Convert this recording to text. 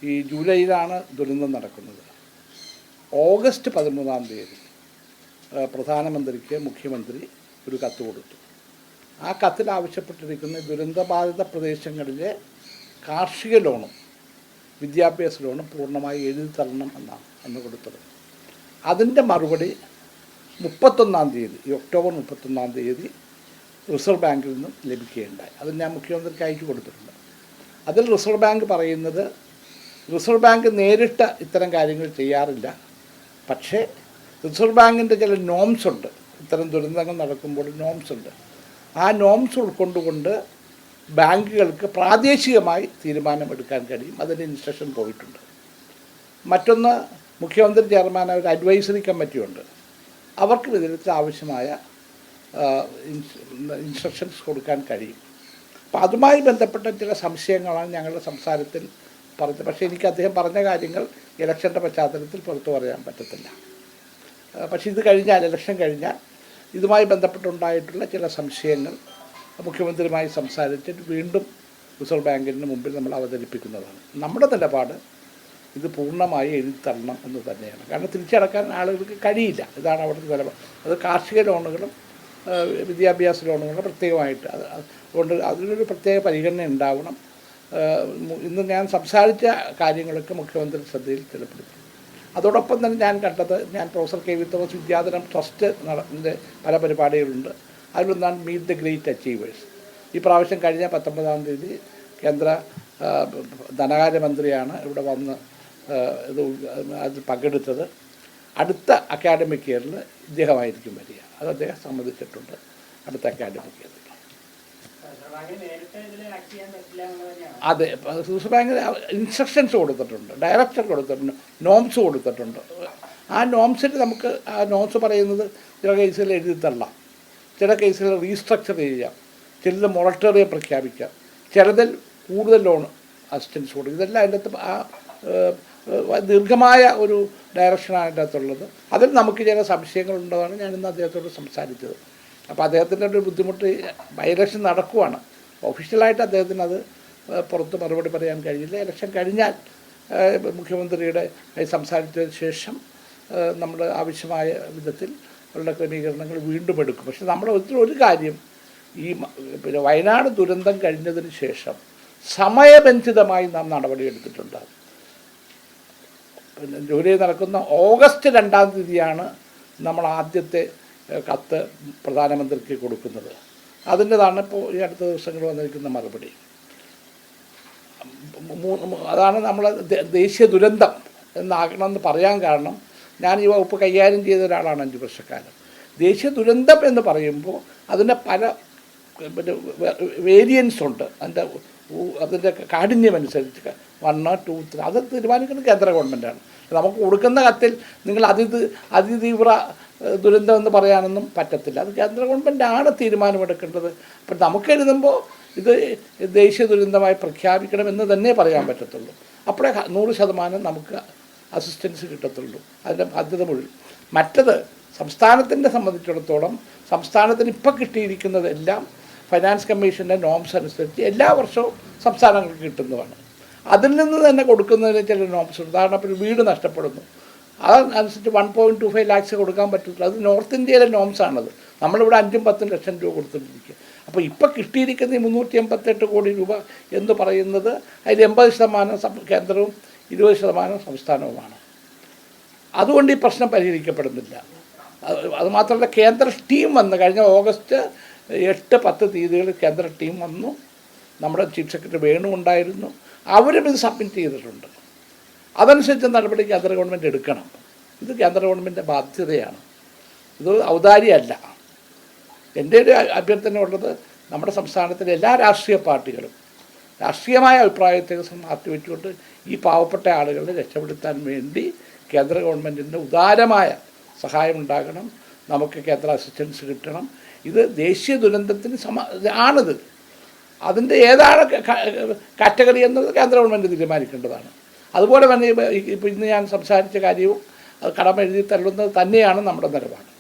ഈ ജൂലൈയിലാണ് ദുരന്തം നടക്കുന്നത്. ഓഗസ്റ്റ് 13 പ്രധാനമന്ത്രിക്ക് മുഖ്യമന്ത്രി ഒരു കത്ത് കൊടുത്തു. ആ കത്തിൽ ആവശ്യപ്പെട്ടിരിക്കുന്ന ദുരന്തബാധിത പ്രദേശങ്ങളിലെ കാർഷിക ലോണും വിദ്യാഭ്യാസ ലോണും പൂർണ്ണമായി എഴുതി തരണം എന്നാണ് അന്ന് കൊടുത്തത്. അതിൻ്റെ മറുപടി 31 ഈ ഒക്ടോബർ 31 റിസർവ് ബാങ്കിൽ നിന്നും ലഭിക്കുകയുണ്ടായി. അത് ഞാൻ മുഖ്യമന്ത്രിക്ക് അയച്ചു കൊടുത്തിട്ടുണ്ട്. അതിൽ റിസർവ് ബാങ്ക് പറയുന്നത്, റിസർവ് ബാങ്ക് നേരിട്ട് ഇത്തരം കാര്യങ്ങൾ ചെയ്യാറില്ല, പക്ഷേ റിസർവ് ബാങ്കിൻ്റെ ചില നോംസ് ഉണ്ട്. ഇത്തരം ദുരന്തങ്ങൾ നടക്കുമ്പോൾ നോംസ് ഉണ്ട്. ആ നോംസ് ഉൾക്കൊണ്ടുകൊണ്ട് ബാങ്കുകൾക്ക് പ്രാദേശികമായി തീരുമാനമെടുക്കാൻ കഴിയും. അതിൻ്റെ ഇൻസ്ട്രക്ഷൻ പോയിട്ടുണ്ട്. മറ്റൊന്ന്, മുഖ്യമന്ത്രി ചെയർമാനായ ഒരു അഡ്വൈസറി കമ്മിറ്റിയുണ്ട്. അവർക്ക് ഇതിനകത്ത് ആവശ്യമായ ഇൻസ്ട്രക്ഷൻസ് കൊടുക്കാൻ കഴിയും. അപ്പോൾ അതുമായി ബന്ധപ്പെട്ട ചില സംശയങ്ങളാണ് ഞങ്ങളുടെ സംസാരത്തിൽ പറഞ്ഞത്. പക്ഷേ എനിക്ക് അദ്ദേഹം പറഞ്ഞ കാര്യങ്ങൾ ഇലക്ഷൻ്റെ പശ്ചാത്തലത്തിൽ പുറത്തു പറയാൻ പറ്റത്തില്ല. പക്ഷേ ഇത് കഴിഞ്ഞാൽ, ഇലക്ഷൻ കഴിഞ്ഞാൽ ഇതുമായി ബന്ധപ്പെട്ടുണ്ടായിട്ടുള്ള ചില സംശയങ്ങൾ മുഖ്യമന്ത്രിയുമായി സംസാരിച്ചിട്ട് വീണ്ടും റിസർവ് ബാങ്കിന് മുമ്പിൽ നമ്മൾ അവതരിപ്പിക്കുന്നതാണ്. നമ്മുടെ നിലപാട് ഇത് പൂർണ്ണമായി എഴുതിത്തള്ളണം എന്ന് തന്നെയാണ്. കാരണം തിരിച്ചടക്കാൻ ആളുകൾക്ക് കഴിയില്ല. ഇതാണ് അവിടുത്തെ നിലപാട്. അത് കാർഷിക ലോണുകളും വിദ്യാഭ്യാസ ലോണുകളും പ്രത്യേകമായിട്ട് അതുകൊണ്ട് അതിനൊരു പ്രത്യേക പരിഗണന ഉണ്ടാവണം. ഇന്ന് ഞാൻ സംസാരിച്ച കാര്യങ്ങളൊക്കെ മുഖ്യമന്ത്രി ശ്രദ്ധയിൽ ചെലുപ്പെടുത്തി. അതോടൊപ്പം തന്നെ ഞാൻ കണ്ടത്, ഞാൻ professor K V Thomas Vidyadhanam trust നടത്തുന്ന പല പരിപാടികളുണ്ട്. അതിലൊന്നാണ് മീറ്റ് ദ ഗ്രേറ്റ് അച്ചീവേഴ്സ്. ഈ പ്രാവശ്യം കഴിഞ്ഞ 19 കേന്ദ്ര ധനകാര്യമന്ത്രിയാണ് ഇവിടെ വന്ന് അത് പങ്കെടുത്തത്. അടുത്ത അക്കാഡമിക് ഇയറിൽ ഇദ്ദേഹമായിരിക്കും വരിക. അത് അദ്ദേഹം സമ്മതിച്ചിട്ടുണ്ട്. അടുത്ത അക്കാഡമിക് ഇയറിൽ അതെ, റിസർവ് ബാങ്കിന് ഇൻസ്ട്രക്ഷൻസ് കൊടുത്തിട്ടുണ്ട്, ഡയറക്ഷൻ കൊടുത്തിട്ടുണ്ട്, നോംസ് കൊടുത്തിട്ടുണ്ട്. ആ നോംസിൽ നമുക്ക് ആ നോംസ് പറയുന്നത് ചില കേസുകൾ എഴുതിത്തള്ളാം, ചില കേസുകൾ റീസ്ട്രക്ചർ ചെയ്യാം, ചിലത് മൊറട്ടോറിയം പ്രഖ്യാപിക്കാം, ചിലതിൽ കൂടുതൽ ലോൺ അസിസ്റ്റൻസ് കൊടുക്കും. ഇതെല്ലാം അതിൻ്റെ അകത്ത് ആ ദീർഘമായ ഒരു ഡയറക്ഷനാണ് അതിൻ്റെ അകത്തുള്ളത്. അതിൽ നമുക്ക് ചില സംശയങ്ങളുണ്ടെന്നാണ് ഞാനിന്ന് അദ്ദേഹത്തോട് സംസാരിച്ചത്. അപ്പോൾ അദ്ദേഹത്തിൻ്റെ ഒരു ബുദ്ധിമുട്ട്, ബൈ ഇലക്ഷൻ നടക്കുവാണ്. ഒഫീഷ്യലായിട്ട് അദ്ദേഹത്തിന് അത് പുറത്ത് മറുപടി പറയാൻ കഴിയില്ല. ഇലക്ഷൻ കഴിഞ്ഞാൽ മുഖ്യമന്ത്രിയുടെ സംസാരിച്ചതിന് ശേഷം നമ്മൾ ആവശ്യമായ വിധത്തിൽ ഉള്ള ക്രമീകരണങ്ങൾ വീണ്ടും എടുക്കും. പക്ഷെ നമ്മുടെ ഒരു കാര്യം, ഈ പിന്നെ വയനാട് ദുരന്തം കഴിഞ്ഞതിന് ശേഷം സമയബന്ധിതമായി നാം നടപടിയെടുത്തിട്ടുണ്ട്. പിന്നെ ജൂലൈ നടക്കുന്ന ഓഗസ്റ്റ് 2 നമ്മൾ ആദ്യത്തെ കത്ത് പ്രധാനമന്ത്രിക്ക് കൊടുക്കുന്നത്. അതിൻ്റെതാണ് ഇപ്പോൾ ഈ അടുത്ത ദിവസങ്ങൾ വന്നിരിക്കുന്ന മറുപടി. അതാണ് നമ്മൾ ദേശീയ ദുരന്തം എന്നാകണമെന്ന് പറയാൻ കാരണം, ഞാൻ ഈ വകുപ്പ് കൈകാര്യം ചെയ്ത ഒരാളാണ് 5 വർഷക്കാലം. ദേശീയ ദുരന്തം എന്ന് പറയുമ്പോൾ അതിൻ്റെ പല പിന്നെ വേരിയൻസ് ഉണ്ട്. അതിൻ്റെ കാഠിന്യമനുസരിച്ച് 1, 2, 3 അത് തീരുമാനിക്കുന്നത് കേന്ദ്ര ഗവൺമെൻറ്റാണ്. നമുക്ക് കൊടുക്കുന്ന കത്തിൽ നിങ്ങൾ അതിതീവ്ര ദുരന്തം എന്ന് പറയാനൊന്നും പറ്റത്തില്ല. അത് കേന്ദ്ര ഗവൺമെൻറ്റാണ് തീരുമാനമെടുക്കേണ്ടത്. അപ്പം നമുക്ക് എഴുതുമ്പോൾ ഇത് ദേശീയ ദുരന്തമായി പ്രഖ്യാപിക്കണമെന്ന് തന്നെ പറയാൻ പറ്റത്തുള്ളൂ. അപ്പോഴേ 100% നമുക്ക് അസിസ്റ്റൻസ് കിട്ടത്തുള്ളൂ, അതിൻ്റെ ബാധ്യത മുഴുവൻ. മറ്റത് സംസ്ഥാനത്തിൻ്റെ സംബന്ധിച്ചിടത്തോളം, സംസ്ഥാനത്തിന് ഇപ്പോൾ കിട്ടിയിരിക്കുന്നതെല്ലാം ഫൈനാൻസ് കമ്മീഷൻ്റെ നോംസ് അനുസരിച്ച് എല്ലാ വർഷവും സംസ്ഥാനങ്ങൾക്ക് കിട്ടുന്നതാണ്. അതിൽ നിന്ന് തന്നെ കൊടുക്കുന്നതിന് ചില നോംസ്. ഉദാഹരണത്തിന് വീട് നഷ്ടപ്പെടുന്നു, അതനുസരിച്ച് 1.25 lakhs കൊടുക്കാൻ പറ്റില്ല. അത് നോർത്ത് ഇന്ത്യയിലെ നോംസാണത്. നമ്മളിവിടെ 5-10 ലക്ഷം രൂപ കൊടുത്തുകൊണ്ടിരിക്കുക. അപ്പോൾ ഇപ്പോൾ കിട്ടിയിരിക്കുന്ന 388 കോടി രൂപ എന്ന് പറയുന്നത് അതിൽ 80% കേന്ദ്രവും 20% സംസ്ഥാനവുമാണ്. അതുകൊണ്ട് ഈ പ്രശ്നം പരിഹരിക്കപ്പെടുന്നില്ല. അതുമാത്രമല്ല, കേന്ദ്ര ടീം വന്ന് കഴിഞ്ഞ ഓഗസ്റ്റ് 8-10 തീയതികളിൽ കേന്ദ്ര ടീം വന്നു. നമ്മുടെ ചീഫ് സെക്രട്ടറി വേണു ഉണ്ടായിരുന്നു. അവരും ഇത് സബ്മിറ്റ് ചെയ്തിട്ടുണ്ട്. അതനുസരിച്ച് നടപടി കേന്ദ്ര ഗവൺമെൻറ് എടുക്കണം. ഇത് കേന്ദ്ര ഗവൺമെൻറ്റിൻ്റെ ബാധ്യതയാണ്, ഇത് ഔദാര്യമല്ല. എൻ്റെ ഒരു അഭ്യർത്ഥന ഉള്ളത്, നമ്മുടെ സംസ്ഥാനത്തിലെ എല്ലാ രാഷ്ട്രീയ പാർട്ടികളും രാഷ്ട്രീയമായ അഭിപ്രായത്തെ മാറ്റിവെച്ചുകൊണ്ട് ഈ പാവപ്പെട്ട ആളുകളെ രക്ഷപ്പെടുത്താൻ വേണ്ടി കേന്ദ്ര ഗവൺമെൻറ്റിൻ്റെ ഉദാരമായ സഹായം ഉണ്ടാകണം. നമുക്ക് കേന്ദ്ര അസിസ്റ്റൻസ് കിട്ടണം. ഇത് ദേശീയ ദുരന്തത്തിന് ആണിത്. അതിൻ്റെ ഏതാണ് കാറ്റഗറി എന്നത് കേന്ദ്ര ഗവൺമെൻറ് തീരുമാനിക്കേണ്ടതാണ്. അതുപോലെ തന്നെ ഇപ്പോൾ ഇന്ന് ഞാൻ സംസാരിച്ച കാര്യവും അത് കടമ എഴുതി തള്ളുന്നത് തന്നെയാണ് നമ്മുടെ നിലപാട്.